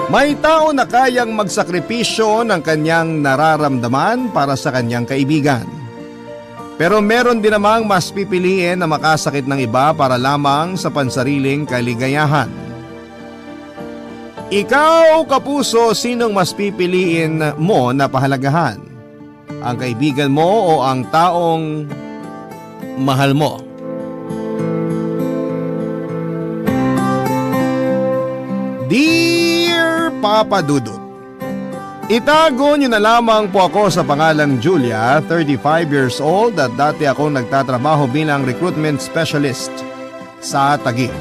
May tao na kayang magsakripisyo ng kanyang nararamdaman para sa kanyang kaibigan. Pero meron din namang mas pipiliin na makasakit ng iba para lamang sa pansariling kaligayahan. Ikaw, kapuso, sinong mas pipiliin mo na pahalagahan? Ang kaibigan mo o ang taong mahal mo? Dear Papa Dudut, itago niyo na lamang po ako sa pangalang Julia, 35 years old at dati akong nagtatrabaho bilang recruitment specialist sa Taguig.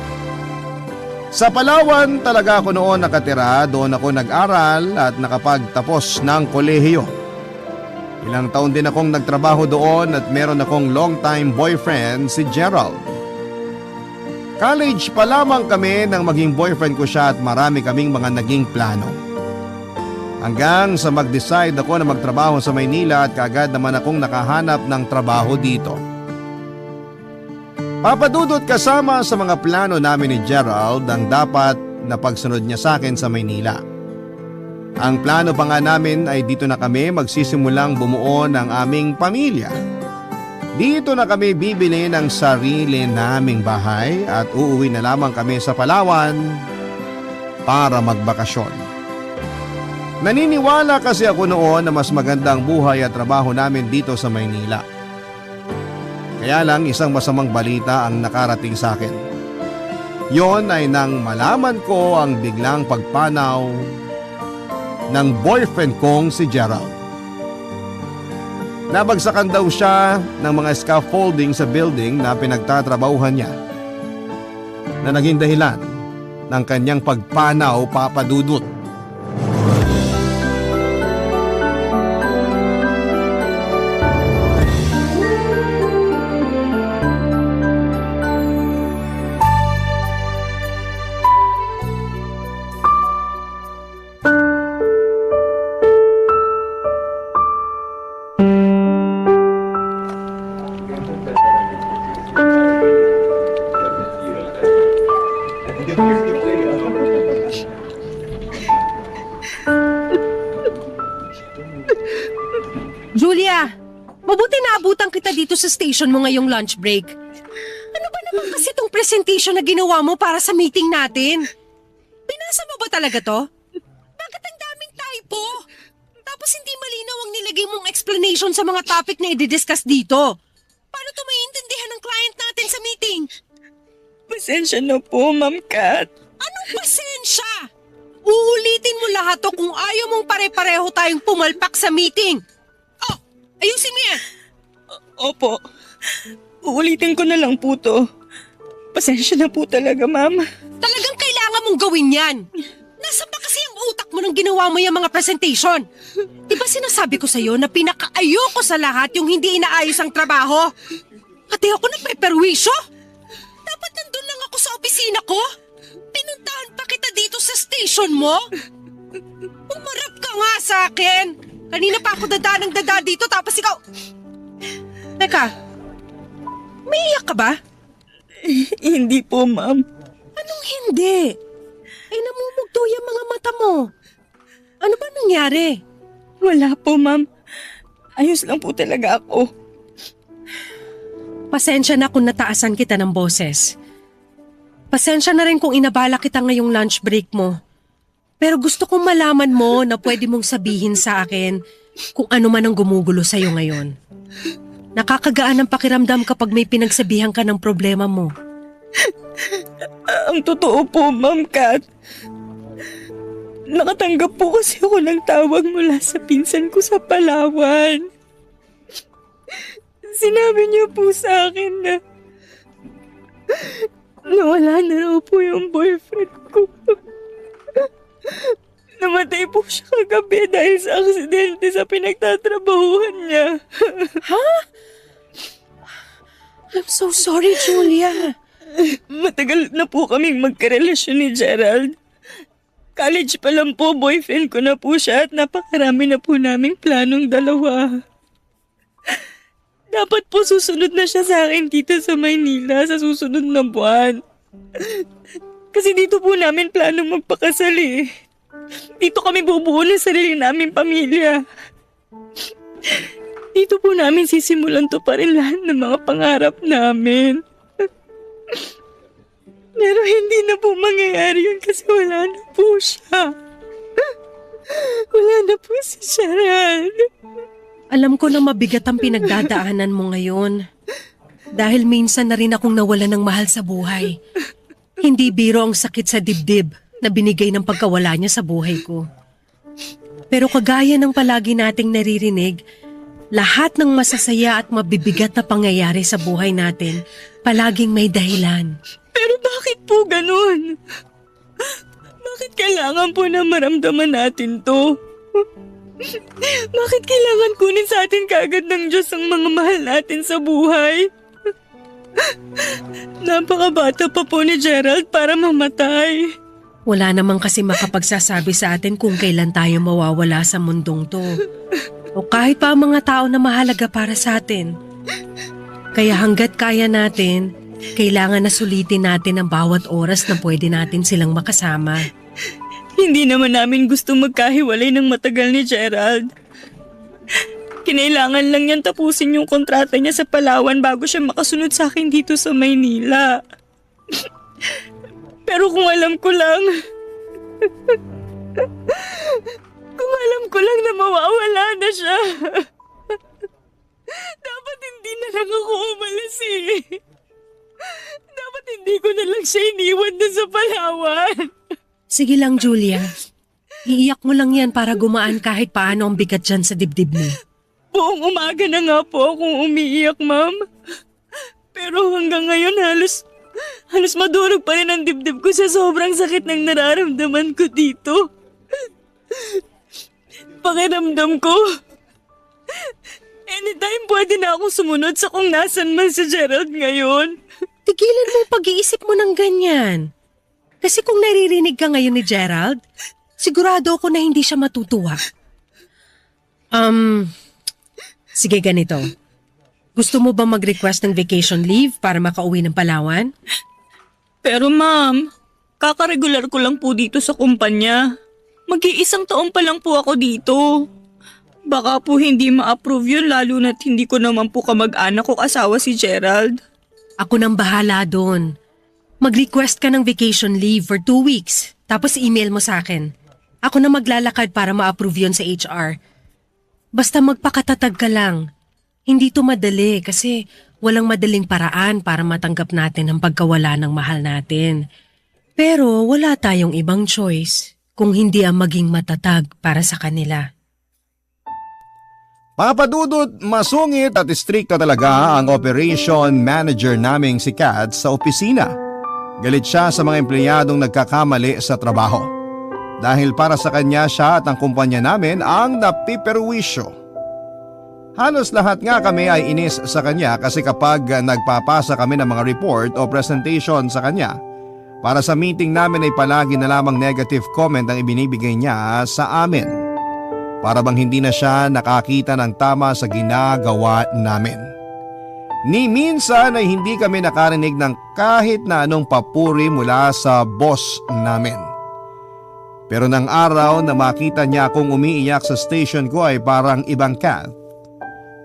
Sa Palawan talaga ako noon nakatira, doon ako nag-aral at nakapagtapos ng kolehiyo. Ilang taon din akong nagtrabaho doon at meron akong long-time boyfriend si Gerald. College pa lamang kami nang maging boyfriend ko siya at marami kaming mga naging plano. Hanggang sa mag-decide ako na magtrabaho sa Maynila at kaagad naman akong nakahanap ng trabaho dito. Papadudot kasama sa mga plano namin ni Gerald ang dapat na pagsunod niya sa akin sa Maynila. Ang plano pa nga namin ay dito na kami magsisimulang bumuo ng aming pamilya. Dito na kami bibili ng sarili naming bahay at uuwi na lamang kami sa Palawan para magbakasyon. Naniniwala kasi ako noon na mas maganda ang buhay at trabaho namin dito sa Maynila. Kaya lang isang masamang balita ang nakarating sa akin. Yon ay nang malaman ko ang biglang pagpanaw ng boyfriend kong si Gerald. Nabagsakan daw siya ng mga scaffolding sa building na pinagtatrabahuhan niya na naging dahilan ng kanyang pagpanaw, Papa Dudut. Julia, mabuti naabutan kita dito sa station mo ngayong lunch break. Ano ba naman kasi itong presentation na ginawa mo para sa meeting natin? Binasa mo ba talaga to? Bakit ang daming typo? Tapos hindi malinaw ang nilagay mong explanation sa mga topic na i-discuss dito. Paano to maiintindihan ng client natin sa meeting? Pasensya na po, Ma'am Kat. Anong pasensya? Uulitin mo lahat to kung ayaw mong pare-pareho tayong pumalpak sa meeting. Oh, ayusin mo yan. Opo. Uulitin ko na lang po to. Pasensya na po talaga, Ma'am. Talagang kailangan mong gawin yan. Nasa ba kasi ang utak mo nang ginawa mo yung mga presentation? Diba sinasabi ko sa'yo na pinakaayoko sa lahat yung hindi inaayos ang trabaho? Pati ako nagpeperwisyo? Dapat nandun lang ako sa opisina ko? Pinuntahan pa kita dito sa station mo? Umarap ka nga sa akin. Kanina pa ako dada ng dada dito tapos ikaw... Teka, may iyak ka ba? Hindi po, Ma'am. Anong hindi? Ay namumugto yung mga mata mo. Ano ba nangyari? Wala po, Ma'am. Ayos lang po talaga ako. Pasensya na kung nataasan kita ng boses. Pasensya na rin kung inabala kita ngayong lunch break mo. Pero gusto kong malaman mo na pwede mong sabihin sa akin kung ano man ang gumugulo sa'yo ngayon. Nakakagaan ang pakiramdam kapag may pinagsabihan ka ng problema mo. Ang totoo po, Ma'am Kat. Nakatanggap po kasi ako ng tawag mula sa pinsan ko sa Palawan. Sinabi niya po sa akin na nawala na raw po yung boyfriend ko. Namatay po siya kagabi dahil sa aksidente sa pinagtatrabahuhan niya. Ha? I'm so sorry, Julia. Matagal na po kaming magkarelasyon ni Gerald. College pa lang po, boyfriend ko na po siya at napakarami na po naming planong dalawa. Dapat po susunod na siya sa akin dito sa Maynila sa susunod na buwan. Kasi dito po namin plano magpakasal eh. Dito kami bubuo ng sarili naming pamilya. Dito po namin sisimulan to pa rin lahat ng mga pangarap namin. Pero hindi na po mangyayari yun kasi wala na po siya. Wala na po si Gerald. Alam ko na mabigat ang pinagdadaanan mo ngayon. Dahil minsan na rin akong nawala ng mahal sa buhay. Hindi biro ang sakit sa dibdib na binigay ng pagkawala niya sa buhay ko. Pero kagaya ng palagi nating naririnig, lahat ng masasaya at mabibigat na pangyayari sa buhay natin, palaging may dahilan. Pero bakit po ganun? Bakit kailangan po na maramdaman natin to? Bakit kailangan kunin sa atin kaagad ng Diyos ang mga mahal natin sa buhay? Napakabata pa po ni Gerald para mamatay. Wala namang kasi makapagsasabi sa atin kung kailan tayo mawawala sa mundong to. O kahit pa ang mga tao na mahalaga para sa atin. Kaya hanggat kaya natin, kailangan na sulitin natin ang bawat oras na pwede natin silang makasama. Hindi naman namin gusto magkahiwalay ng matagal ni Gerald. Kinailangan lang niyang tapusin yung kontrata niya sa Palawan bago siya makasunod sa akin dito sa Maynila. Pero kung alam ko lang... kung alam ko lang na mawawala na siya... dapat hindi na lang ako umalis eh. Dapat hindi ko na lang siya iniwan na sa Palawan. Sige lang, Julia. Iiyak mo lang yan para gumaan kahit paano ang bigat dyan sa dibdib mo. Buong umaga na nga po akong umiiyak, ma'am. Pero hanggang ngayon halos madurog pa rin ang dibdib ko sa sobrang sakit ng nararamdaman ko dito. Pakiramdam ko, anytime pwede na akong sumunod sa kung nasan man si Gerald ngayon. Tigilan mo ang pag-iisip mo ng ganyan. Kasi kung naririnig ka ngayon ni Gerald, sigurado ako na hindi siya matutuwa. Sige ganito. Gusto mo ba mag-request ng vacation leave para makauwi ng Palawan? Pero ma'am, kakaregular ko lang po dito sa kumpanya. Mag-iisang taon pa lang po ako dito. Baka po hindi ma-approve yun lalo na't hindi ko naman po kamag-anak o asawa si Gerald. Ako nang bahala doon. Mag-request ka ng vacation leave for 2 weeks, tapos email mo sa akin. Ako na maglalakad para ma-approve yun sa HR. Basta magpakatatag ka lang. Hindi to madali kasi walang madaling paraan para matanggap natin ang pagkawala ng mahal natin. Pero wala tayong ibang choice kung hindi ang maging matatag para sa kanila. Papadudot, masungit at istrikta talaga ang operation manager naming si Kat sa opisina. Galit siya sa mga empleyadong nagkakamali sa trabaho. Dahil para sa kanya siya at ang kumpanya namin ang napiperwisyo. Halos lahat nga kami ay inis sa kanya kasi kapag nagpapasa kami ng mga report o presentation sa kanya, para sa meeting namin ay palagi na lamang negative comment ang ibinibigay niya sa amin. Para bang hindi na siya nakakita ng tama sa ginagawa namin. Ni minsan ay hindi kami nakarinig ng kahit na anong papuri mula sa boss namin. Pero nang araw na makita niya akong umiiyak sa station ko ay parang ibang Kat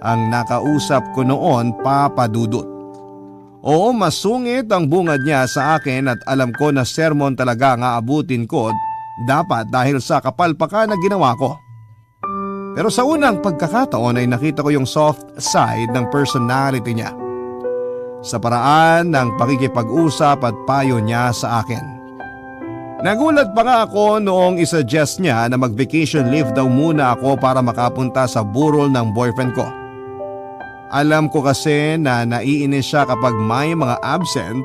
ang nakausap ko noon, papadudot. Oo, masungit ang bungad niya sa akin at alam ko na sermon talaga ang aabutin ko dapat dahil sa kapalpakan na ginawa ko. Pero sa unang pagkakataon ay nakita ko yung soft side ng personality niya. Sa paraan ng pakikipag-usap at payo niya sa akin. Nagulat pa nga ako noong isuggest niya na mag-vacation leave daw muna ako para makapunta sa burol ng boyfriend ko. Alam ko kasi na naiinis siya kapag may mga absent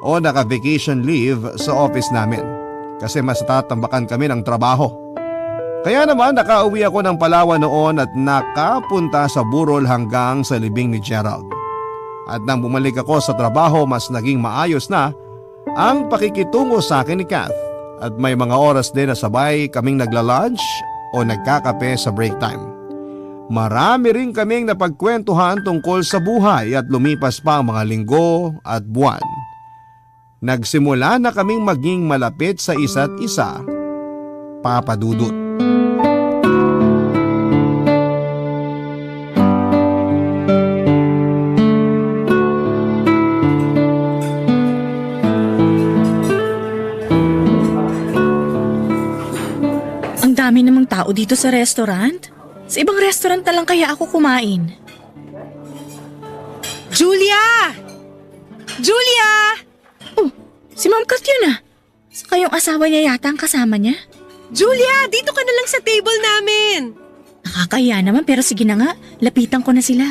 o naka-vacation leave sa office namin kasi mas tatambakan kami ng trabaho. Kaya naman nakauwi ako ng Palawan noon at nakapunta sa burol hanggang sa libing ni Gerald. At nang bumalik ako sa trabaho mas naging maayos na ang pakikitungo sa akin ni Kath at may mga oras din na sabay kaming nagla-lunch o nagkakape sa break time. Marami rin kaming napagkwentuhan tungkol sa buhay at lumipas pa ang mga linggo at buwan. Nagsimula na kaming maging malapit sa isa't isa Papa Dudut. Ang dami namang tao dito sa restaurant. Sa ibang restaurant na lang kaya ako kumain. Julia! Julia! Oh, si Ma'am Kat yun ah. Saka yung asawa niya yata ang kasama niya. Julia, dito ka na lang sa table namin. Nakakahiya naman pero sige na nga, lapitan ko na sila.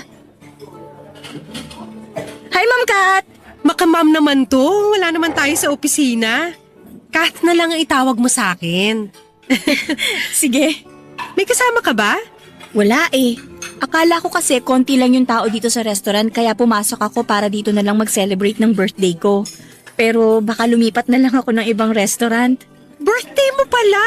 Hi Ma'am Kat! Makamam naman to, wala naman tayo sa opisina. Kath na lang ang itawag mo sa akin. Sige. May kasama ka ba? Wala eh. Akala ko kasi konti lang yung tao dito sa restaurant kaya pumasok ako para dito na lang mag-celebrate ng birthday ko. Pero baka lumipat na lang ako ng ibang restaurant. Birthday mo pala!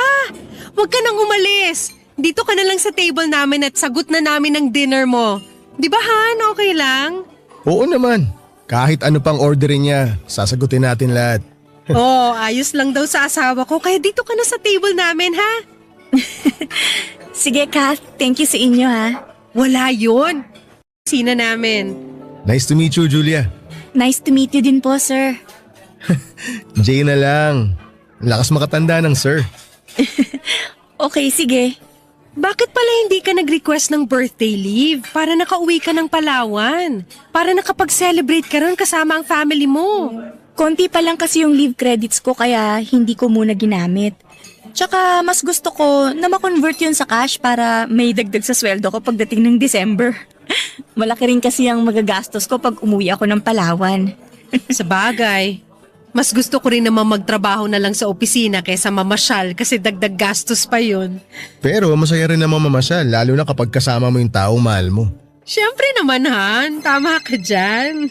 Huwag ka nang umalis. Dito ka na lang sa table namin at sagot na namin ang dinner mo. Di ba Han, okay lang? Oo naman. Kahit ano pang orderin niya, sasagutin natin lahat. Oh, ayos lang daw sa asawa ko kaya dito ka na sa table namin ha? Sige Kat, thank you sa inyo ha. Wala yun. Sina namin. Nice to meet you, Julia. Nice to meet you din po sir. Jay na lang. Lakas makatanda ng sir. Okay, sige. Bakit pala hindi ka nag-request ng birthday leave para nakauwi ka ng Palawan? Para nakapag-celebrate ka ron kasama ang family mo. Konti pa lang kasi yung leave credits ko kaya hindi ko muna ginamit. Tsaka mas gusto ko na ma-convert yun sa cash para may dagdag sa sweldo ko pagdating ng December. Malaki rin kasi ang magagastos ko pag umuwi ako ng Palawan. Sa bagay, mas gusto ko rin naman magtrabaho na lang sa opisina kaysa mamasyal kasi dagdag gastos pa yun. Pero masaya rin naman mamasyal, lalo na kapag kasama mo yung taong mahal mo. Siyempre naman Han, tama ka dyan.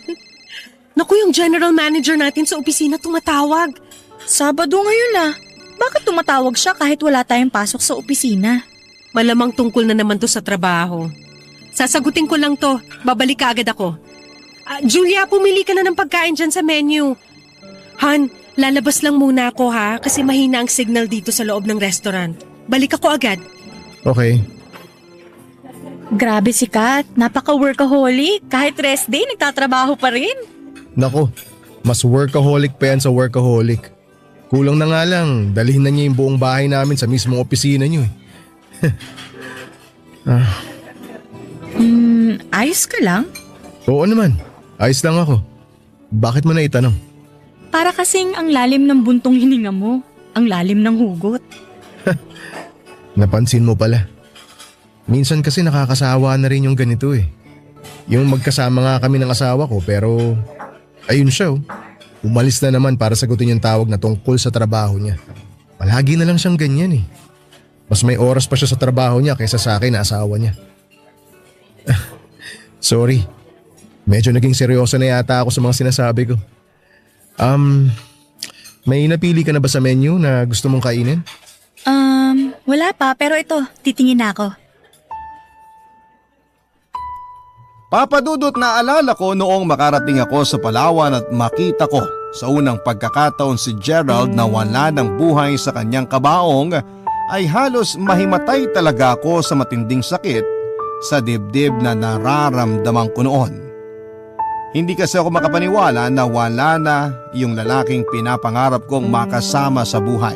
Naku, yung general manager natin sa opisina tumatawag. Sabado ngayon ah. Bakit tumatawag siya kahit wala tayong pasok sa opisina? Malamang tungkol na naman to sa trabaho. Sasagutin ko lang to, babalik ka agad ako. Julia, pumili ka na ng pagkain dyan sa menu. Han, lalabas lang muna ako ha kasi mahina ang signal dito sa loob ng restaurant. Balik ako agad. Okay. Grabe si Kat, napaka-workaholic. Kahit rest day, nagtatrabaho pa rin. Nako, mas workaholic pa yan sa workaholic. Kulang na nga lang, dalhin na niya yung buong bahay namin sa mismong opisina niyo eh. Ayos ka lang? Oo naman, ayos lang ako. Bakit mo na itanong? Para kasing ang lalim ng buntong hininga mo. Ang lalim ng hugot. Napansin mo pala. Minsan kasi nakakasawa na rin yung ganito eh. Yung magkasama nga kami ng asawa ko pero ayun siya oh. Umalis na naman para sagutin yung tawag na tungkol sa trabaho niya. Palagi na lang siyang ganyan eh. Mas may oras pa siya sa trabaho niya kaysa sa akin na asawa niya. Sorry. Medyo naging seryoso na yata ako sa mga sinasabi ko. May napili ka na ba sa menu na gusto mong kainin? Wala pa pero ito, titingin na ako. Papa Dudut, naalala ko noong makarating ako sa Palawan at makita ko sa unang pagkakataon si Gerald na wala ng buhay sa kanyang kabaong ay halos mahimatay talaga ako sa matinding sakit sa dibdib na nararamdaman ko noon. Hindi kasi ako makapaniwala na wala na yung lalaking pinapangarap kong makasama sa buhay.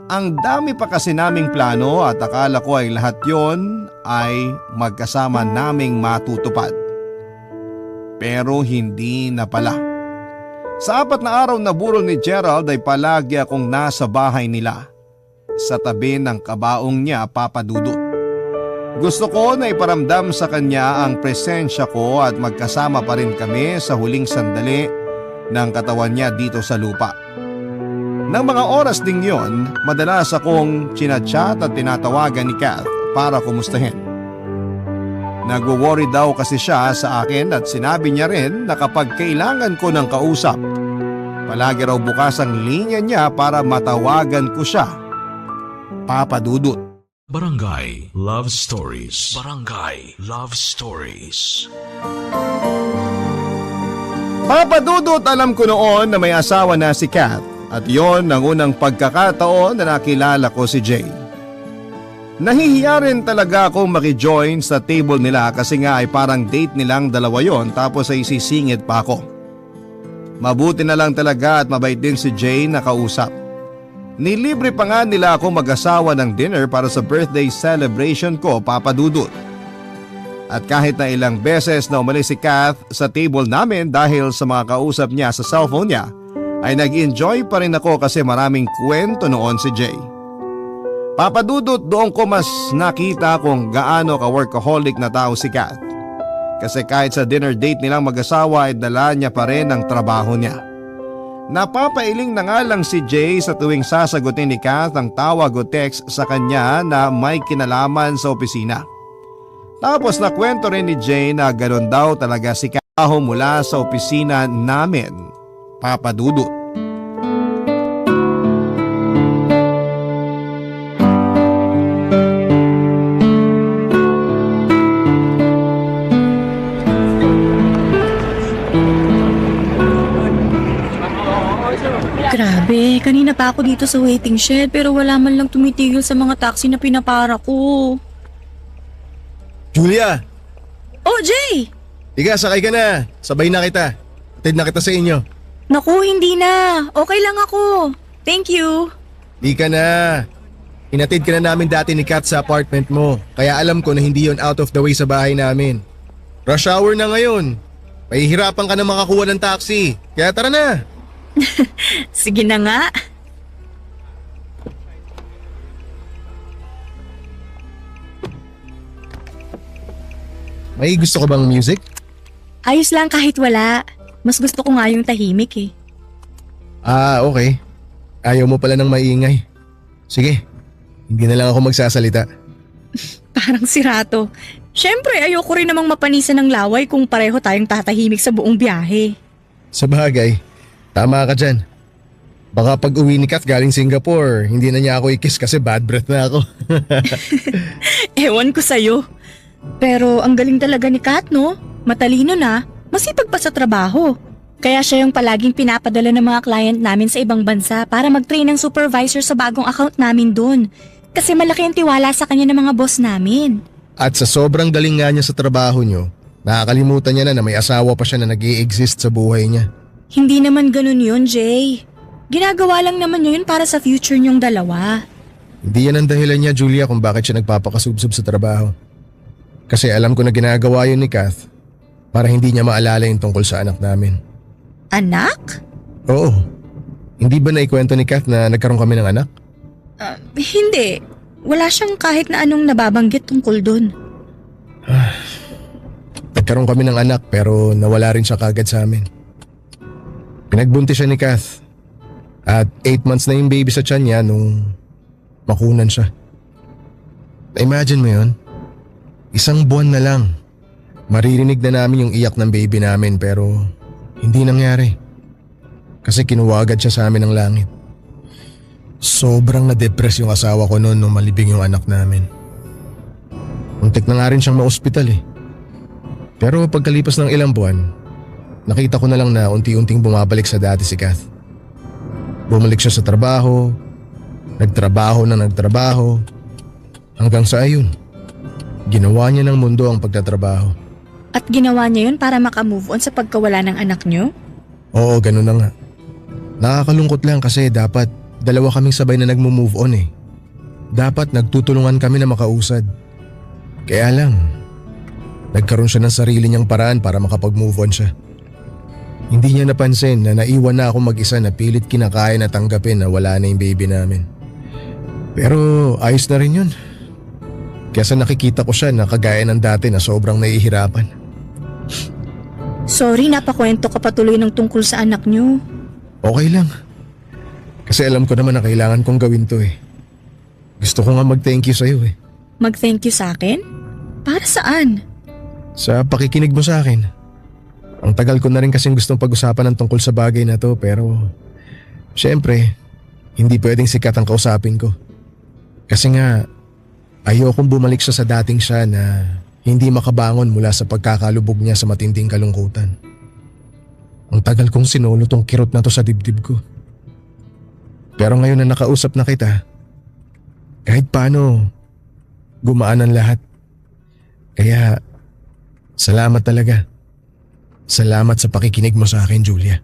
Ang dami pa kasi naming plano at akala ko ay lahat yon ay magkasama naming matutupad. Pero hindi na pala. Sa 4 na araw na burol ni Gerald ay palagi akong nasa bahay nila. Sa tabi ng kabaong niya, Papa Dudut. Gusto ko na iparamdam sa kanya ang presensya ko at magkasama pa rin kami sa huling sandali ng katawan niya dito sa lupa. Nang mga oras ding yon, madalas akong chinachat at tinatawagan ni Kath para kumustahin. Nagwo-worry daw kasi siya sa akin at sinabi niya rin na kapag kailangan ko ng kausap, palagi raw bukas ang linya niya para matawagan ko siya. Papa Dudut. Barangay Love Stories. Barangay Love Stories. Papa Dudut, alam ko noon na may asawa na si Kath. At yon ang unang pagkakataon na nakilala ko si Jay. Nahihiya rin talaga akong makijoin sa table nila kasi nga ay parang date nilang dalawa yon tapos ay sisingit pa ako. Mabuti na lang talaga at mabait din si Jay na kausap. Nilibre pa nga nila ako mag-asawa ng dinner para sa birthday celebration ko, Papa Dudut. At kahit na ilang beses na umalis si Kath sa table namin dahil sa mga kausap niya sa cellphone niya, ay nag-enjoy pa rin ako kasi maraming kwento noon si Jay. Papa Dudut, doon ko mas nakita kung gaano ka-workaholic na tao si Kath. Kasi kahit sa dinner date nilang mag-asawa ay dala niya pa rin ang trabaho niya. Napapailing na nga lang si Jay sa tuwing sasagutin ni Kath ang tawag o text sa kanya na may kinalaman sa opisina. Tapos nakwento rin ni Jay na ganoon daw talaga si Kath mula sa opisina namin, Papa Dudut. Grabe, kanina pa ako dito sa waiting shed pero wala man lang tumitigil sa mga taxi na pinapara ko. Julia! Oh, Jay! Tiga, sakay ka na. Sabay na kita. Atid na kita sa inyo. Naku, hindi na. Okay lang ako. Thank you. Di ka na. Inatid ka na namin dati ni Kat sa apartment mo. Kaya alam ko na hindi yon out of the way sa bahay namin. Rush hour na ngayon. Mahihirapan ka na makakuha ng taxi. Kaya tara na. Sige na nga. May gusto ka bang music? Ayos lang kahit wala. Mas gusto ko nga yung tahimik eh. Ah, okay. Ayaw mo pala ng maingay. Sige, hindi na lang ako magsasalita. Parang sirato. Siyempre, ayoko rin namang mapanisan ng laway kung pareho tayong tatahimik sa buong biyahe. Sa bagay, tama ka dyan. Baka pag uwi ni Kat galing Singapore, hindi na niya ako i-kiss kasi bad breath na ako. Ewan ko sa'yo. Pero ang galing talaga ni Kat, no? Matalino na, masipag pa sa trabaho. Kaya siya yung palaging pinapadala ng mga client namin sa ibang bansa para mag-train ng supervisor sa bagong account namin dun. Kasi malaki ang tiwala sa kanya ng mga boss namin. At sa sobrang galing nga niya sa trabaho niyo, nakakalimutan niya na may asawa pa siya na nag-i-exist sa buhay niya. Hindi naman ganun yun, Jay. Ginagawa lang naman niya yun para sa future niyong dalawa. Hindi yan ang dahilan niya, Julia, kung bakit siya nagpapakasubsob sa trabaho. Kasi alam ko na ginagawa yun ni Kath para hindi niya maalala yung tungkol sa anak namin. Anak? Oo. Hindi ba naikwento ni Kath na nagkaroon kami ng anak? Hindi. Wala siyang kahit na anong nababanggit tungkol dun. Nagkaroon kami ng anak pero nawala rin siya kagad sa amin. Pinagbuntis siya ni Kath. At 8 months na yung baby sa tiyan niya nung makunan siya. Imagine mo yun? 1 buwan na lang. Maririnig na namin yung iyak ng baby namin pero hindi nangyari. Kasi kinuha agad siya sa amin ng langit. Sobrang na-depress yung asawa ko noon nung malibing yung anak namin. Muntik na nga rin siyang ma-ospital eh. Pero pagkalipas ng ilang buwan, nakita ko na lang na unti-unting bumabalik sa dati si Kath. Bumalik siya sa trabaho, nagtrabaho, hanggang sa ayun. Ginawa niya ng mundo ang pagtatrabaho. At ginawa niya yun para makamove on sa pagkawala ng anak niyo? Oo, ganun na nga. Nakakalungkot lang kasi dapat dalawa kaming sabay na nagmo-move on eh. Dapat nagtutulungan kami na makausad. Kaya lang, nagkaroon siya ng sarili niyang paraan para makapag-move on siya. Hindi niya napansin na naiwan na ako mag-isa na pilit kinakaya na tanggapin na wala na yung baby namin. Pero ayos na rin yun. Kesa nakikita ko siya na kagaya ng dati na sobrang nahihirapan. Sorry, napakwento ka patuloy ng tungkol sa anak niyo. Okay lang. Kasi alam ko naman na kailangan kong gawin to eh. Gusto ko nga mag-thank you sa'yo eh. Mag-thank you sa akin? Para saan? Sa pakikinig mo sa akin. Ang tagal ko na rin kasing gustong pag-usapan ng tungkol sa bagay na to pero syempre, hindi pwedeng sikat ang kausapin ko. Kasi nga, ayokong bumalik siya sa dating siya na hindi makabangon mula sa pagkakalubog niya sa matinding kalungkutan. Ang tagal kong sinolo tong kirot na to sa dibdib ko. Pero ngayon na nakausap na kita, kahit paano, gumaan ang lahat. Kaya, salamat talaga. Salamat sa pakikinig mo sa akin, Julia.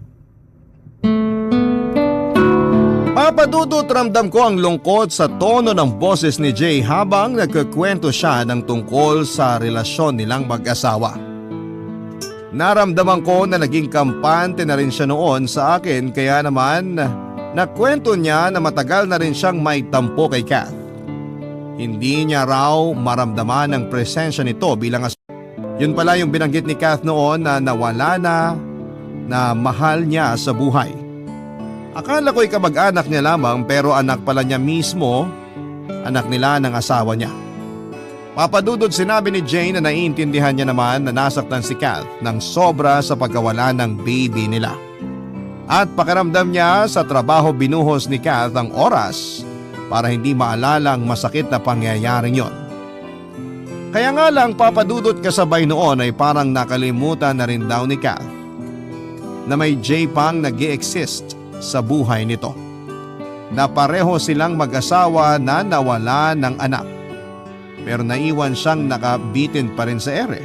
Papa Dudut, ramdam ko ang lungkot sa tono ng boses ni Jay habang nagkukwento siya ng tungkol sa relasyon nilang mag-asawa. Naramdaman ko na naging kampante na rin siya noon sa akin, kaya naman nakwento niya na matagal na rin siyang may tampo kay Kath. Hindi niya raw maramdaman ang presensya nito bilang asawa. Yun pala yung binanggit ni Kath noon na nawala na mahal niya sa buhay. Akala ko'y kamag-anak niya lamang pero anak pala niya mismo, anak nila ng asawa niya. Papadudod, sinabi ni Jane na naiintindihan niya naman na nasaktan si Kath ng sobra sa pagkawala ng baby nila. At pakiramdam niya sa trabaho binuhos ni Kath ang oras para hindi maalala ang masakit na pangyayaring yon. Kaya nga lang, papadudot, kasabay noon ay parang nakalimutan na rin daw ni Kath na may Jay pang nag-i-exist sa buhay nito. Na pareho silang mag-asawa na nawala ng anak. Pero naiwan siyang nakabitin pa rin sa ere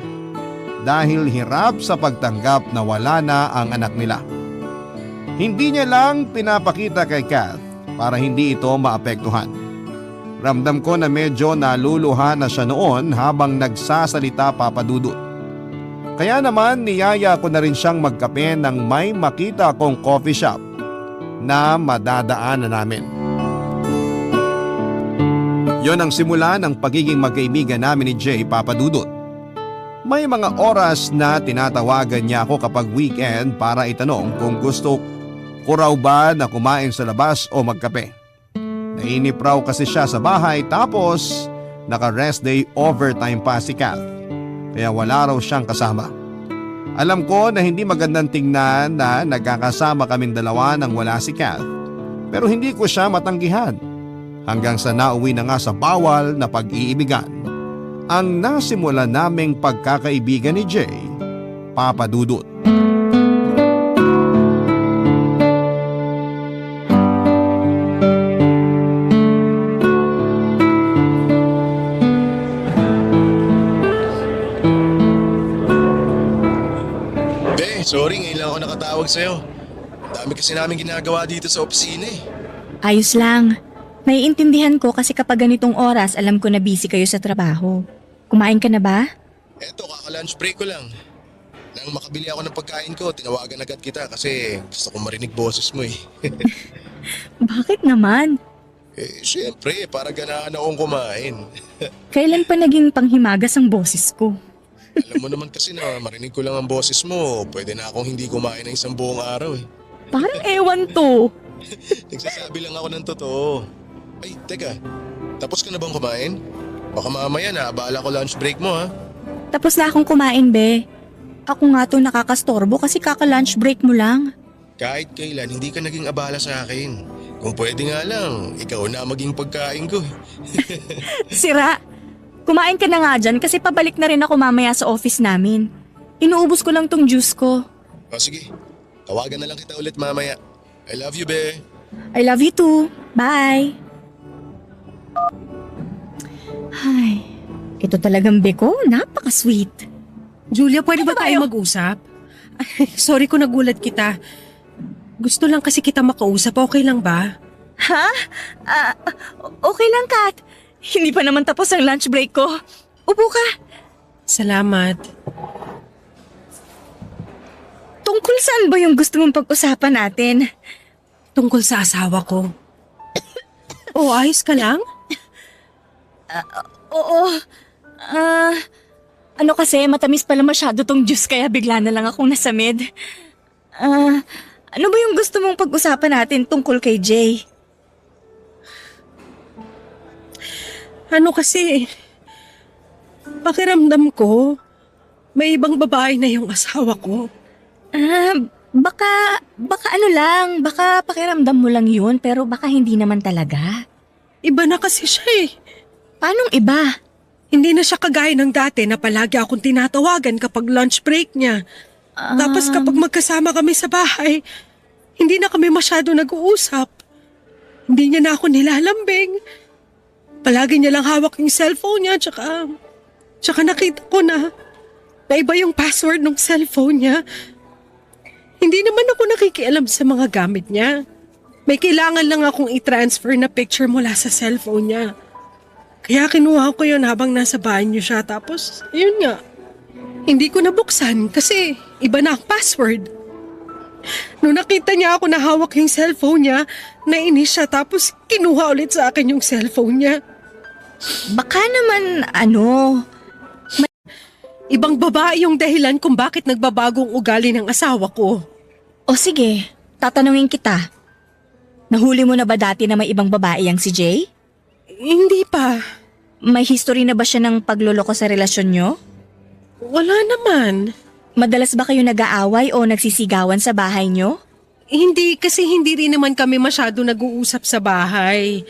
dahil hirap sa pagtanggap na wala na ang anak nila. Hindi niya lang pinapakita kay Kath para hindi ito maapektuhan. Ramdam ko na medyo naluluha na siya noon habang nagsasalita, papadudot. Kaya naman niyaya ko na rin siyang magkape nang may makita kong coffee shop na madadaanan namin. Yon ang simula ng pagiging magkaibigan namin ni Jay, papadudot. May mga oras na tinatawagan niya ako kapag weekend para itanong kung gusto ko raw ba na kumain sa labas o magkape. Nainip raw kasi siya sa bahay, tapos naka-rest day overtime pa si Kath, kaya wala raw siyang kasama. Alam ko na hindi magandang tingnan na nagkakasama kaming dalawa nang wala si Kath, pero hindi ko siya matanggihan. Hanggang sa nauwi na nga sa bawal na pag-iibigan ang nasimula naming pagkakaibigan ni Jay, papadudot. Sorry, ngayon lang ako nakatawag sa'yo. Dami kasi namin ginagawa dito sa opisina eh. Ayos lang. Naiintindihan ko kasi kapag ganitong oras alam ko na busy kayo sa trabaho. Kumain ka na ba? Eto, kaka-lunch break ko lang. Nang makabili ako ng pagkain ko, tinawagan agad kita kasi gusto kong marinig boses mo eh. Bakit naman? Siyempre, para ganahan akong kumain. Kailan pa naging panghimagas ang boses ko? Alam mo naman kasi na marinig ko lang ang boses mo, pwede na akong hindi kumain ng isang buong araw eh. Parang ewan to. Nagsasabi lang ako ng totoo. Ay, teka, tapos ka na bang kumain? Baka mamaya na, abala ko lunch break mo ha. Tapos na akong kumain, be. Ako nga to nakakastorbo kasi kaka-lunch break mo lang. Kahit kailan, hindi ka naging abala sa akin. Kung pwede nga lang, ikaw na maging pagkain ko. Sira. Kumain ka na nga dyan kasi pabalik na rin ako mamaya sa office namin. Inuubos ko lang tong juice ko. O sige, tawagan na lang kita ulit mamaya. I love you, be. I love you too. Bye. Ay, ito talagang beko. Napaka-sweet. Julia, pwede ba Ano ba tayo kayo? mag-usap? Sorry kung nagulat kita. Gusto lang kasi kita makausap, okay lang ba? Ha? Okay lang, Kat. Hindi pa naman tapos ang lunch break ko. Upo ka. Salamat. Tungkol saan ba yung gusto mong pag-usapan natin? Tungkol sa asawa ko. Ayos ka lang? Oo. Ano kasi, matamis pala masyado tong juice kaya bigla na lang akong nasamid. Ano ba yung gusto mong pag-usapan natin tungkol kay Jay? Ano kasi, pakiramdam ko, may ibang babae na yung asawa ko. Baka ano lang, baka pakiramdam mo lang yun pero baka hindi naman talaga. Iba na kasi siya eh. Paanong iba? Hindi na siya kagaya ng dati na palagi akong tinatawagan kapag lunch break niya. Tapos kapag magkasama kami sa bahay, hindi na kami masyado nag-uusap. Hindi niya na ako nilalambing. Palagi niya lang hawak yung cellphone niya, tsaka nakita ko na iba yung password ng cellphone niya. Hindi naman ako nakikialam sa mga gamit niya. May kailangan lang akong i-transfer na picture mula sa cellphone niya. Kaya kinuha ko yun habang nasa banyo siya. Tapos, yun nga. Hindi ko nabuksan kasi iba na ang password. Nung nakita niya ako na hawak yung cellphone niya, nainis siya tapos kinuha ulit sa akin yung cellphone niya. Baka naman, Ibang babae yung dahilan kung bakit nagbabagong ugali ng asawa ko. O sige, tatanungin kita. Nahuli mo na ba dati na may ibang babae ang si Jay? Hindi pa. May history na ba siya ng pagloloko sa relasyon nyo? Wala naman. Madalas ba kayo nag-aaway o nagsisigawan sa bahay nyo? Hindi, kasi hindi rin naman kami masyado nag-uusap sa bahay.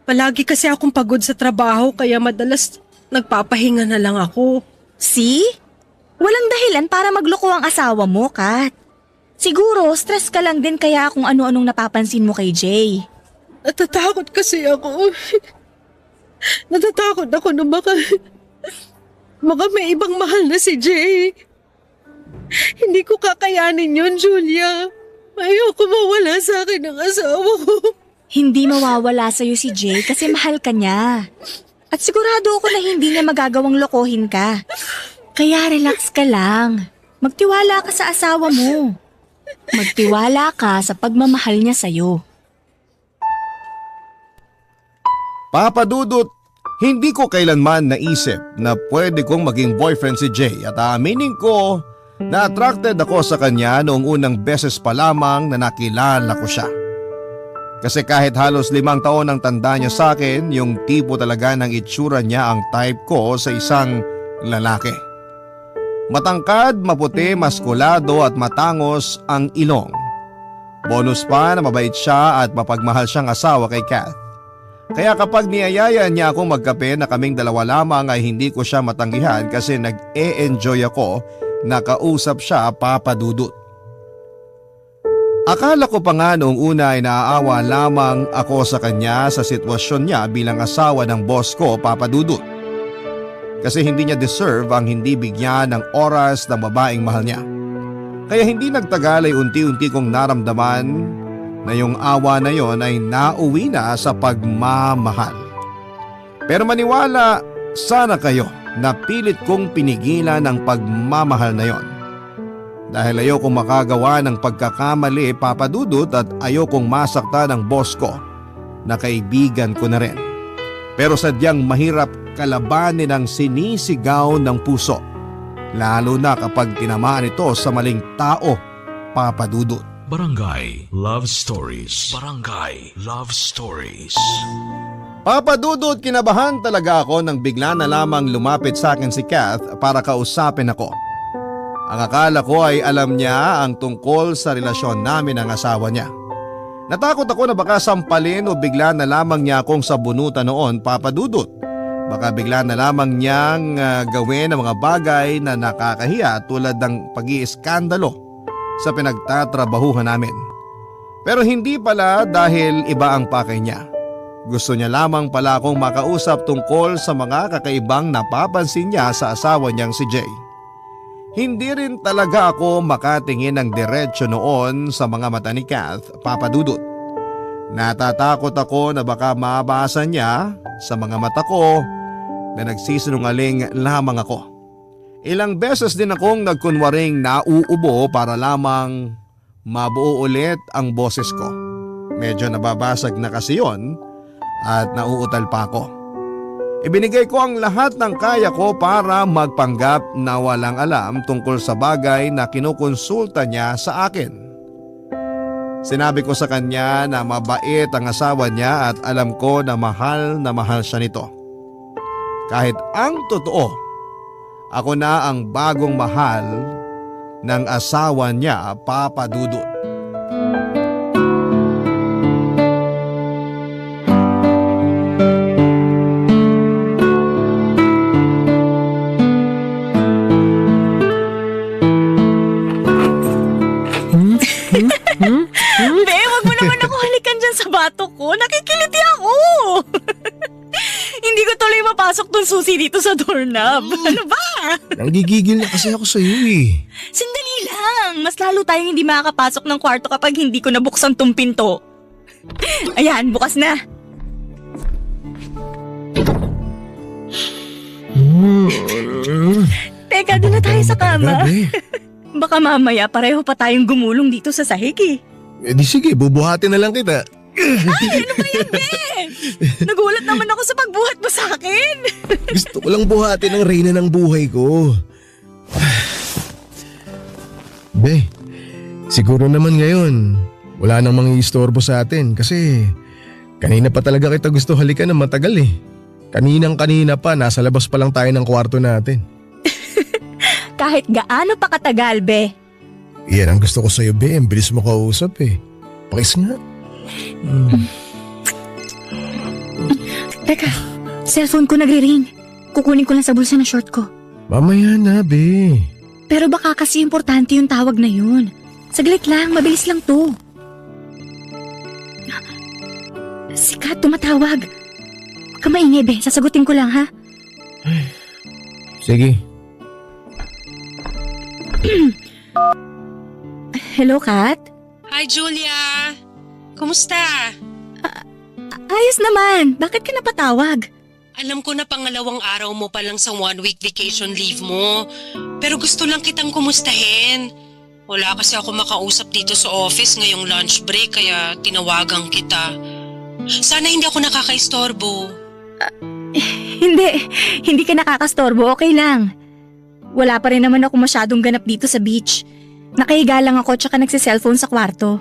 Palagi kasi akong pagod sa trabaho kaya madalas nagpapahinga na lang ako. See? Walang dahilan para magloko ang asawa mo, Kat. Siguro, stress ka lang din kaya kung ano-anong napapansin mo kay Jay. Natatakot kasi ako. Natatakot ako na baka may ibang mahal na si Jay. Hindi ko kakayanin yun, Julia. Ayoko mawala sa akin ang asawa ko. Hindi mawawala sa'yo si Jay kasi mahal ka niya. At sigurado ako na hindi niya magagawang lokohin ka. Kaya relax ka lang. Magtiwala ka sa asawa mo. Magtiwala ka sa pagmamahal niya sa'yo. Papa Dudut, hindi ko kailanman naisip na pwede kong maging boyfriend si Jay at aaminin ko na attracted ako sa kanya noong unang beses pa lamang na nakilala ko siya. Kasi kahit halos 5 taon ang tanda niya sa akin, yung tipo talaga ng itsura niya ang type ko sa isang lalaki. Matangkad, maputi, maskulado at matangos ang ilong. Bonus pa na mabait siya at mapagmahal siyang asawa kay Kath. Kaya kapag niyayaya niya akong magkape na kaming dalawa lamang ay hindi ko siya matanggihan kasi nag-e-enjoy ako na kausap siya, Papa Dudut. Akala ko pa nga noong una ay naaawa lamang ako sa kanya sa sitwasyon niya bilang asawa ng boss ko, Papa Dudut. Kasi hindi niya deserve ang hindi bigyan ng oras ng babaeng mahal niya. Kaya hindi nagtagal ay unti-unti kong naramdaman na yung awa na yon ay nauwi na sa pagmamahal. Pero maniwala sana kayo na pilit kong pinigilan ang pagmamahal na yon. Dahil ayokong makagawa ng pagkakamali, Papa Dudut, at ayokong masakta ng boss ko na kaibigan ko na rin. Pero sadyang mahirap kalabanin ang sinisigaw ng puso. Lalo na kapag tinamaan ito sa maling tao, Papa Dudut. Barangay Love Stories. Barangay Love Stories. Papa Dudut, kinabahan talaga ako nang bigla na lamang lumapit sa akin si Kath para kausapin ako. Ang akala ko ay alam niya ang tungkol sa relasyon namin ng asawa niya. Natakot ako na baka sampalin o bigla na lamang niya akong sabunutan noon, Papa Dudut. Baka bigla na lamang niyang gawin ang mga bagay na nakakahiya tulad ng pag-iiskandalo sa pinagtatrabahuhan namin. Pero hindi pala dahil iba ang pakay niya. Gusto niya lamang pala akong makausap tungkol sa mga kakaibang napapansin niya sa asawa niyang si Jay. Hindi rin talaga ako makatingin ng diretsyo noon sa mga mata ni Kath, Papa Dudut. Natatakot ako na baka mabasa niya sa mga mata ko na nagsisinungaling lamang ako. Ilang beses din akong nagkunwaring nauubo para lamang mabuo ulit ang boses ko. Medyo nababasag na kasi yon at nauutal pa ako. Ibinigay ko ang lahat ng kaya ko para magpanggap na walang alam tungkol sa bagay na kinukonsulta niya sa akin. Sinabi ko sa kanya na mabait ang asawa niya at alam ko na mahal siya nito. Kahit ang totoo, ako na ang bagong mahal ng asawa niya, Papa Dudut. Be, wag mo naman ako halikan dyan sa bato ko. makapasok tong susi dito sa doorknob. Ano ba? Nanggigigil na kasi ako sa'yo eh. Sandali lang. Mas lalo tayong hindi makakapasok ng kwarto kapag hindi ko nabuksan tong pinto. Ayan, bukas na. Teka, doon na tayo sa kama. Grabe. Baka mamaya pareho pa tayong gumulong dito sa sahig eh. Eh di sige, bubuhatin na lang kita. Ano ba yan, be? Nagulat naman ako sa pagbuhat mo sa akin. Gusto ko lang buhatin ang reyna ng buhay ko. Be, siguro naman ngayon, wala nang mga istorbo sa atin kasi kanina pa talaga kita gusto halikan ng matagal eh. Kaninang-kanina pa, nasa labas pa lang tayo ng kwarto natin. Kahit gaano pa katagal, be. Yan ang gusto ko sa'yo, Be. Ang bilis mo kausap eh. Pakis nga. Teka, cellphone ko nagre-ring. Kukunin ko lang sa bulsa ng short ko. Mamaya na, Be. Pero baka kasi importante yung tawag na yun. Saglit lang, mabilis lang to. Si Kat tumatawag. Huwag ka maingay, be. Sasagutin ko lang, ha? Sige. Hello, Kat? Hi, Julia. Kumusta? Ayos naman. Bakit ka napatawag? Alam ko na pangalawang araw mo pa lang sa 1-week vacation leave mo. Pero gusto lang kitang kumustahin. Wala kasi ako makausap dito sa office ngayong lunch break kaya tinawagan kita. Sana hindi ako nakakaistorbo. Hindi ka nakakastorbo. Okay lang. Wala pa rin naman ako masyadong ganap dito sa beach. Nakahiga lang ako tsaka nagsiselfone sa kwarto.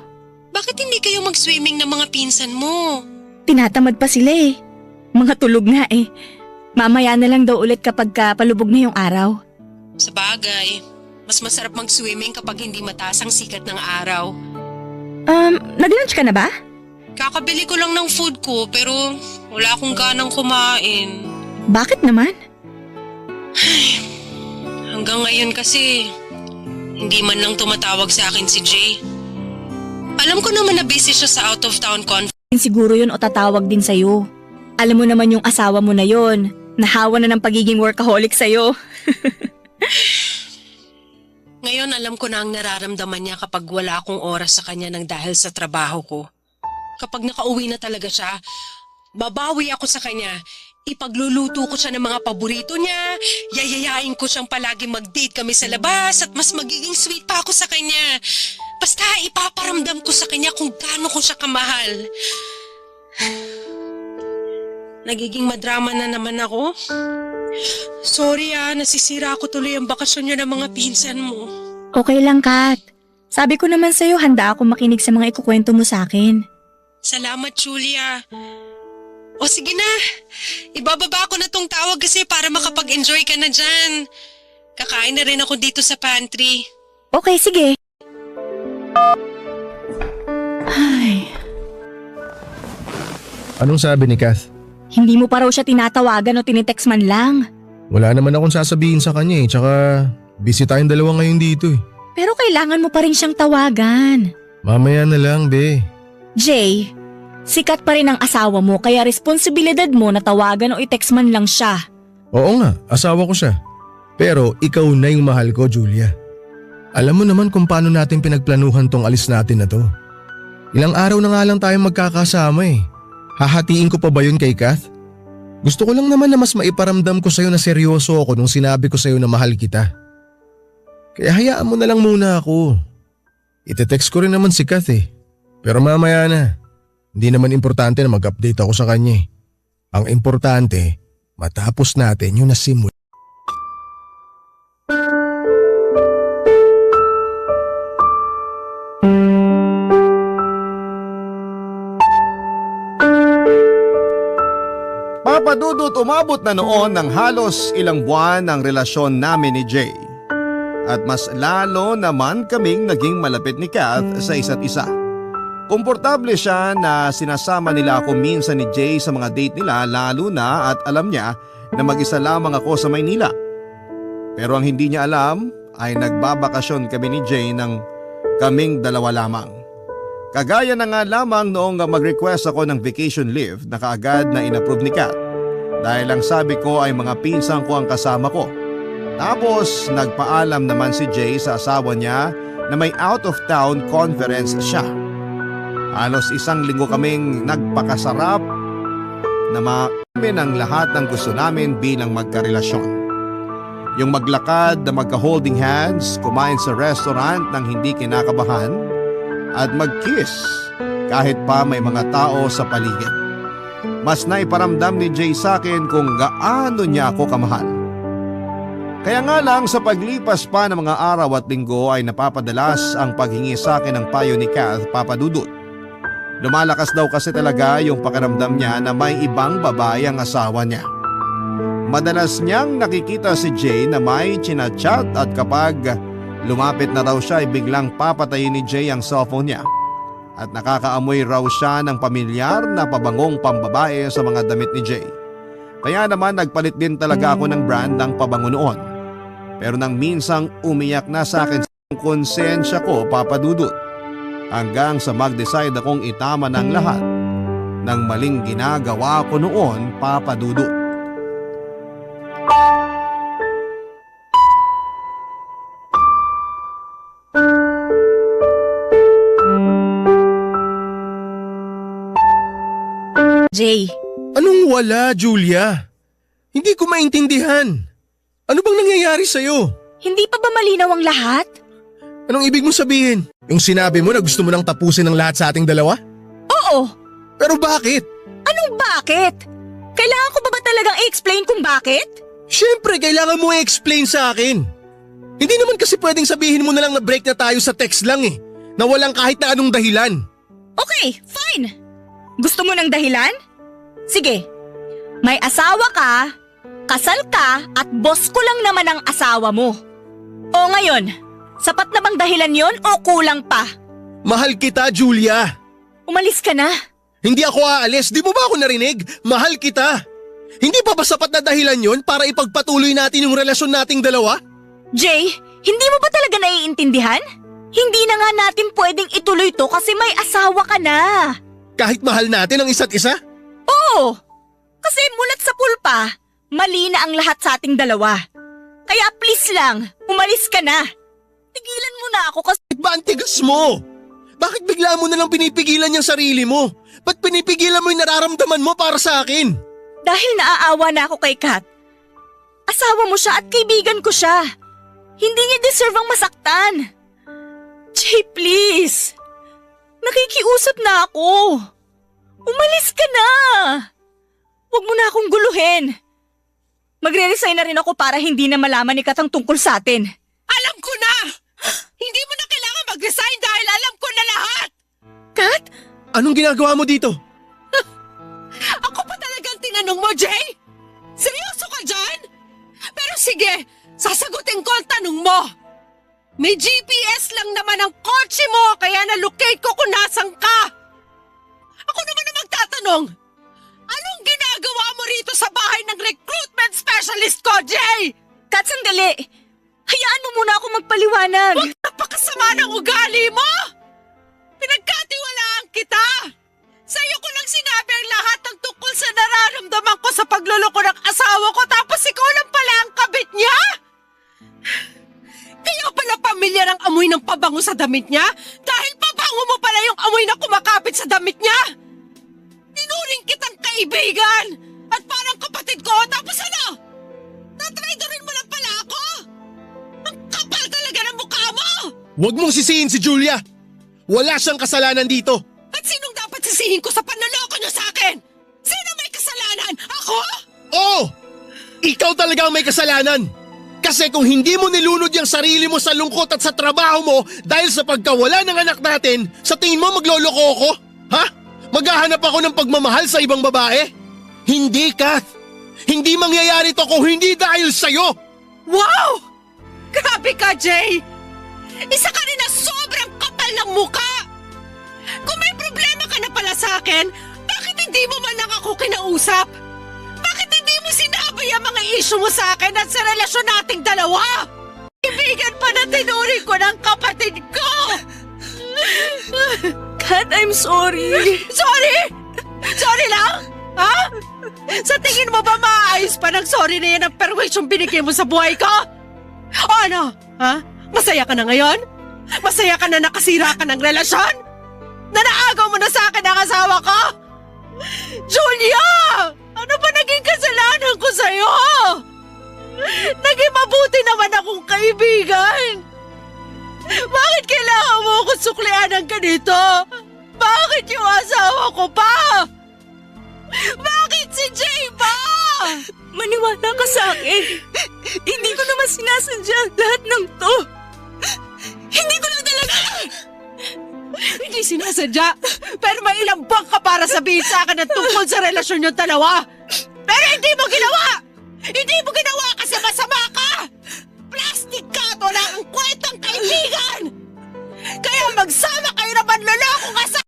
Bakit hindi kayo mag-swimming ng mga pinsan mo? Tinatamad pa sila eh. Mga tulog nga eh. Mamaya na lang daw ulit kapag palubog na yung araw. Sa bagay, mas masarap mag-swimming kapag hindi mataas ang sikat ng araw. Nag-lunch ka na ba? Kakabili ko lang ng food ko pero wala akong ganang kumain. Bakit naman? Hanggang ngayon kasi, hindi man lang tumatawag sa akin si Jay. Alam ko naman na busy siya sa out-of-town conference. Siguro yun o tatawag din sa'yo. Alam mo naman yung asawa mo na yon. Nahawa na ng pagiging workaholic sa'yo. Ngayon alam ko na ang nararamdaman niya kapag wala akong oras sa kanya nang dahil sa trabaho ko. Kapag nakauwi na talaga siya, babawi ako sa kanya. Ipagluluto ko siya ng mga paborito niya, yayayain ko siyang palagi mag-date kami sa labas at mas magiging sweet pa ako sa kanya. Basta ipaparamdam ko sa kanya kung gaano ko siya kamahal. Nagiging madrama na naman ako. Sorry nasisira ko tuloy ang bakasyon niyo ng mga pinsan mo. Okay lang, Kat. Sabi ko naman sa'yo, handa ako makinig sa mga ikukwento mo sa akin. Salamat, Julia. O sige na, ibababa ko na tong tawag kasi para makapag-enjoy ka na dyan. Kakain na rin ako dito sa pantry. Okay, sige. Ay, Anong sabi ni Kath? hindi mo pa raw siya tinatawagan o tinitext man lang. Wala naman akong sasabihin sa kanya eh. Tsaka busy tayong dalawa ngayon dito eh. Pero kailangan mo pa rin siyang tawagan. Mamaya na lang, Be. Jay, sikat pa rin ang asawa mo kaya responsibilidad mo na tawagan o i-text man lang siya. Oo nga, asawa ko siya. Pero ikaw na yung mahal ko, Julia. Alam mo naman kung paano natin pinagplanuhan tong alis natin na to. Ilang araw na nga lang tayong magkakasama eh. Hahatiin ko pa ba yun kay Kath? Gusto ko lang naman na mas maiparamdam ko sa'yo na seryoso ako nung sinabi ko sa'yo na mahal kita. Kaya hayaan mo na lang muna ako. Ite-text ko rin naman si Kath eh. Pero mamaya na. Hindi naman importante na mag-update ako sa kanya eh. Ang importante, matapos natin yung nasimula. Papa Dudut, umabot na noon ng halos ilang buwan ang relasyon namin ni Jay. At mas lalo naman kaming naging malapit ni Kath sa isa't isa. Komportable siya na sinasama nila ako minsan ni Jay sa mga date nila lalo na at alam niya na mag-isa lamang ako sa Maynila. Pero ang hindi niya alam ay nagbabakasyon kami ni Jay ng kaming dalawa lamang. Kagaya na nga lamang noong mag-request ako ng vacation leave na kaagad na inapprove ni Kat. Dahil ang sabi ko ay mga pinsan ko ang kasama ko. Tapos nagpaalam naman si Jay sa asawa niya na may out of town conference siya. Halos 1 linggo kaming nagpakasarap na maamin ang lahat ng gusto namin bilang magkarelasyon. Yung maglakad na magka-holding hands, kumain sa restaurant nang hindi kinakabahan, at mag-kiss kahit pa may mga tao sa paligid. Mas naiparamdam ni Jay sa akin kung gaano niya ako kamahal. Kaya nga lang sa paglipas pa ng mga araw at linggo ay napapadalas ang paghingi sa akin ng payo ni Kath, Papa Dudut. Lumalakas daw kasi talaga yung pakiramdam niya na may ibang babae ang asawa niya. Madalas niyang nakikita si Jay na may chinachat at kapag lumapit na raw siya ay biglang papatayin ni Jay ang cellphone niya. At nakakaamoy raw siya ng pamilyar na pabangong pambabae sa mga damit ni Jay. Kaya naman nagpalit din talaga ako ng brand ng pabango noon. Pero nang minsang umiyak na sa akin ang konsensya ko, Papa Dudut. Hanggang sa mag-decide akong itama ng lahat ng maling ginagawa ko noon, Papa Dudut. Jay, Anong wala, Julia? Hindi ko maintindihan. Ano bang nangyayari sa'yo? hindi pa ba malinaw ang lahat? Anong ibig mo sabihin? Yung sinabi mo na gusto mo nang tapusin ang lahat sa ating dalawa? Oo. Pero bakit? Anong bakit? Kailangan ko ba talagang i-explain kung bakit? Siyempre, kailangan mo i-explain sa akin. Hindi naman kasi pwedeng sabihin mo na lang na break na tayo sa text lang eh. Na walang kahit na anong dahilan. Okay, fine. Gusto mo ng dahilan? Sige. May asawa ka, kasal ka, at boss ko lang naman ang asawa mo. O ngayon, sapat na bang dahilan yon o kulang pa? Mahal kita, Julia. Umalis ka na. Hindi ako aalis. Di mo ba ako narinig? Mahal kita. Hindi pa ba sapat na dahilan yon para ipagpatuloy natin yung relasyon nating dalawa? Jay, hindi mo ba talaga naiintindihan? Hindi na nga natin pwedeng ituloy to kasi may asawa ka na. Kahit mahal natin ang isa't isa? Oo, kasi mulat sa pulpa, mali na ang lahat sa ating dalawa. Kaya please lang, umalis ka na. Tigilan mo na ako kasi… Bakit ba ang tigas mo? Bakit bigla mo na lang pinipigilan yung sarili mo? Ba't pinipigilan mo yung nararamdaman mo para sa akin? dahil naaawa na ako kay Kat. Asawa mo siya at kaibigan ko siya. Hindi niya deserve ang masaktan. Jay, please. Nakikiusap na ako. Umalis ka na. Huwag mo na akong guluhin. Magre-resign na rin ako para hindi na malaman ni Kat ang tungkol sa atin. Alam ko na! Hindi mo na kailangan mag-resign dahil alam ko na lahat! Kat? Anong ginagawa mo dito? Ako pa talagang tinanong mo, Jay? Seryoso ka dyan? Pero sige, sasagutin ko ang tanong mo. May GPS lang naman ang kotse mo kaya na-locate ko kung nasan ka. Ako naman ang magtatanong. Anong ginagawa mo rito sa bahay ng recruitment specialist ko, Jay? Kat, sandali. Hayaan mo muna ako magpaliwanag. Huwag napakasama ng ugali mo! Pinagkatiwalaan kita! Sa'yo ko lang sinabi ang lahat ng tungkol sa nararamdaman ko sa pagluloko ng asawa ko tapos ikaw lang pala ang kabit niya? Kaya pala pamilya ng amoy ng pabango sa damit niya? Dahil pabango mo pala yung amoy na kumakapit sa damit niya? Tinuring kitang kaibigan at parang kapatid ko tapos ano? Tatraidorin mo lang pala ako? Ang kapal talaga ng mukha mo! Huwag mong sisihin si Julia. Wala siyang kasalanan dito. At sinong dapat sisihin ko sa panloloko niyo sa akin? Sino may kasalanan? Ako? Oo! Ikaw talaga ang may kasalanan. Kasi kung hindi mo nilunod yung sarili mo sa lungkot at sa trabaho mo dahil sa pagkawala ng anak natin, sa tingin mo magloloko ako? Ha? Maghahanap ako ng pagmamahal sa ibang babae? Hindi, Kath. Hindi mangyayari to kung hindi dahil sa'yo. Wow! Grabe ka, Jay! Isa ka rin na sobrang kapal ng mukha! Kung may problema ka na pala sa akin, bakit hindi mo man lang ako kinausap? Bakit hindi mo sinabi ang mga issue mo sa akin at sa relasyon nating dalawa? Ibigan pa na tinuring ko ng kapatid ko! Kat, I'm sorry. Sorry? Sorry lang? Ha? Sa tingin mo ba maayos pa ng sorry na yan ang perwisyong binigay mo sa buhay ko? O ano? Ha? Masaya ka na ngayon? Masaya ka na nakasira ka ng relasyon? Na naagaw mo na sa akin ang asawa ko? Julia! Ano ba naging kasalanan ko sa'yo? Naging mabuti naman akong kaibigan. Bakit kailangan mo ako suklian ng ganito? Bakit yung asawa ko pa? Bakit si Jay ba? Maniwala ka sa akin. Hindi ko naman sinasadya lahat ng to. Hindi ko lang talaga... Hindi sinasadya, pero may ilang buwan ka para sabihin sa akin na tungkol sa relasyon yung dalawa. Pero hindi mo ginawa! Hindi mo ginawa kasi masama ka! Plastic ka at wala kang kwentang kaibigan! Kaya magsama kayo na manloloko ka sa...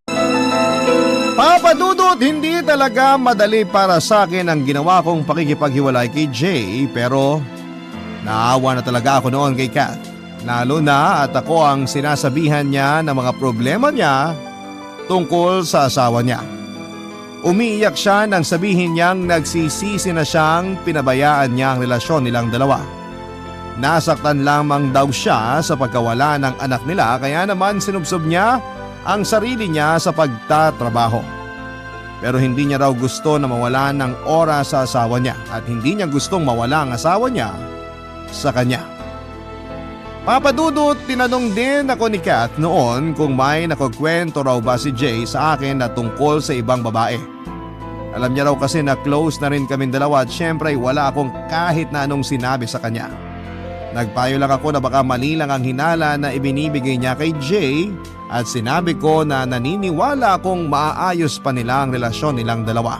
Papa Dudut, hindi talaga madali para sa akin ang ginawa kong pakikipaghiwalay kay Jay, pero naawa na talaga ako noon kay Kath. Lalo na at ako ang sinasabihan niya ng mga problema niya tungkol sa asawa niya. Umiiyak siya nang sabihin niyang nagsisisi na siyang pinabayaan niya ang relasyon nilang dalawa. Nasaktan lamang daw siya sa pagkawala ng anak nila, kaya naman sinubsob niya ang sarili niya sa pagtatrabaho. Pero hindi niya raw gusto na mawala ng oras sa asawa niya at hindi niya gustong mawala ang asawa niya sa kanya. Papa Dudut, tinanong din ako ni Kath noon kung may nakukwento raw ba si Jay sa akin na tungkol sa ibang babae. Alam niya raw kasi na close na rin kaming dalawa at syempre wala akong kahit na anong sinabi sa kanya. Nagpayo lang ako na baka mali lang ang hinala na ibinibigay niya kay Jay at sinabi ko na naniniwala akong maaayos pa nila ang relasyon nilang dalawa.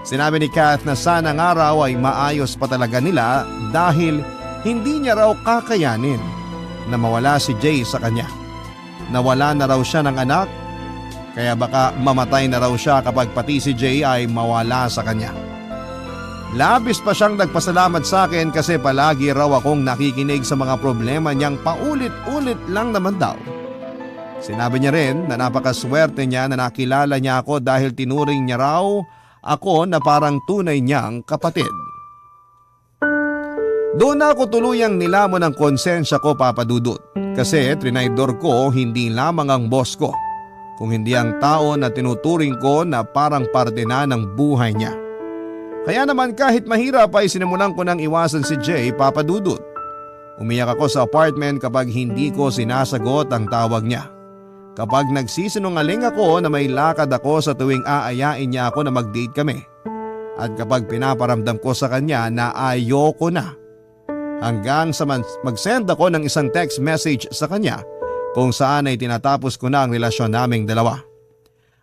Sinabi ni Kath na sana ng araw ay maayos pa talaga nila dahil hindi niya raw kakayanin na mawala si Jay sa kanya. Nawala na raw siya ng anak, kaya baka mamatay na raw siya kapag pati si Jay ay mawala sa kanya. Labis pa siyang nagpasalamat sa akin kasi palagi raw akong nakikinig sa mga problema niyang paulit-ulit lang naman daw. Sinabi niya rin na napakaswerte niya na nakilala niya ako dahil tinuring niya raw ako na parang tunay niyang kapatid. Doon ako tuluyang nilamon ang konsensya ko, Papa Dudut, kasi trinaydor ko hindi lamang ang boss ko, kung hindi ang tao na tinuturing ko na parang parte na ng buhay niya. Kaya naman kahit mahirap ay sinimulan ko nang iwasan si Jay, Papa Dudut. Umiyak ako sa apartment kapag hindi ko sinasagot ang tawag niya. Kapag nagsisinungaling ako na may lakad ako sa tuwing aayain niya ako na mag-date kami. At kapag pinaparamdam ko sa kanya na ayoko na. Hanggang sa mag-send ako ng isang text message sa kanya kung saan ay tinatapos ko na ang relasyon naming dalawa.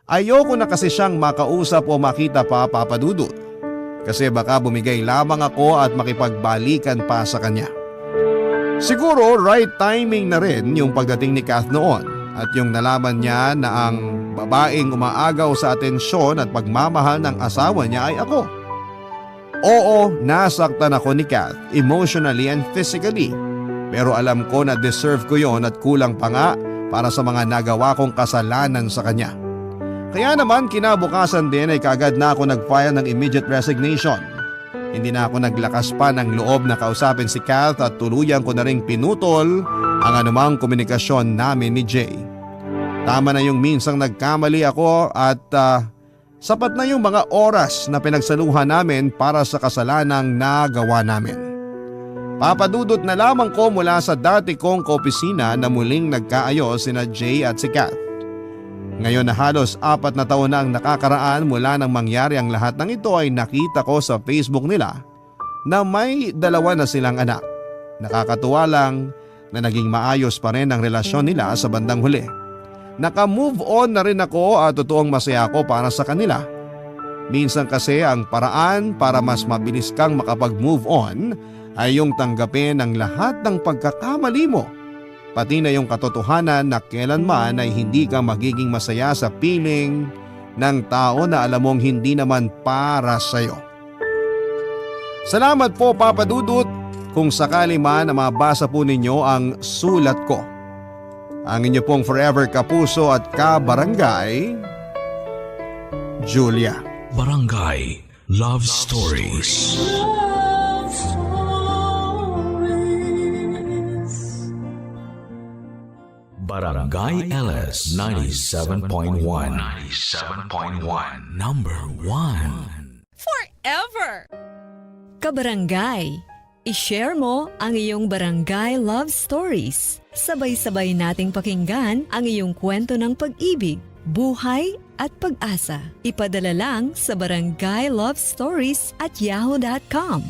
Ayoko na kasi siyang makausap o makita pa, Papa Dudut. Kasi baka bumigay lamang ako at makipagbalikan pa sa kanya. Siguro right timing na rin yung pagdating ni Kath noon at yung nalaman niya na ang babaeng umaagaw sa atensyon at pagmamahal ng asawa niya ay ako. Oo, nasaktan ako ni Kath emotionally and physically. Pero alam ko na deserve ko yon at kulang pa nga para sa mga nagawa kong kasalanan sa kanya. Kaya naman kinabukasan din ay kaagad na ako nag-file ng immediate resignation. Hindi na ako naglakas pa ng loob na kausapin si Kath at tuluyan ko na ring pinutol ang anumang komunikasyon namin ni Jay. Tama na yung minsang nagkamali ako at sapat na yung mga oras na pinagsaluhan namin para sa kasalanang nagawa namin. Papadudot na lamang ko mula sa dati kong kaopisina na muling nagkaayos sina Jay at si Kath. Ngayon na halos 4 na taon na ang nakakaraan mula nang mangyari ang lahat ng ito ay nakita ko sa Facebook nila na may 2 na silang anak. Nakakatuwa lang na naging maayos pa rin ang relasyon nila sa bandang huli. Naka-move on na rin ako at totoong masaya ako para sa kanila. Minsan kasi ang paraan para mas mabilis kang makapag-move on ay yung tanggapin ang lahat ng pagkakamali mo. Pati na yung katotohanan na kailanman ay hindi ka magiging masaya sa piling ng tao na alam mong hindi naman para sa'yo. Salamat po, Papa Dudut, kung sakali man na mabasa po ninyo ang sulat ko. Ang inyo pong forever kapuso at kabarangay, Julia. Barangay Love Stories. Barangay LS 97.1. 97.1. Number 1. Forever! Kabarangay, i-share mo ang iyong barangay love stories. Sabay-sabay nating pakinggan ang iyong kwento ng pag-ibig, buhay at pag-asa. Ipadala lang sa barangaylovestories@yahoo.com.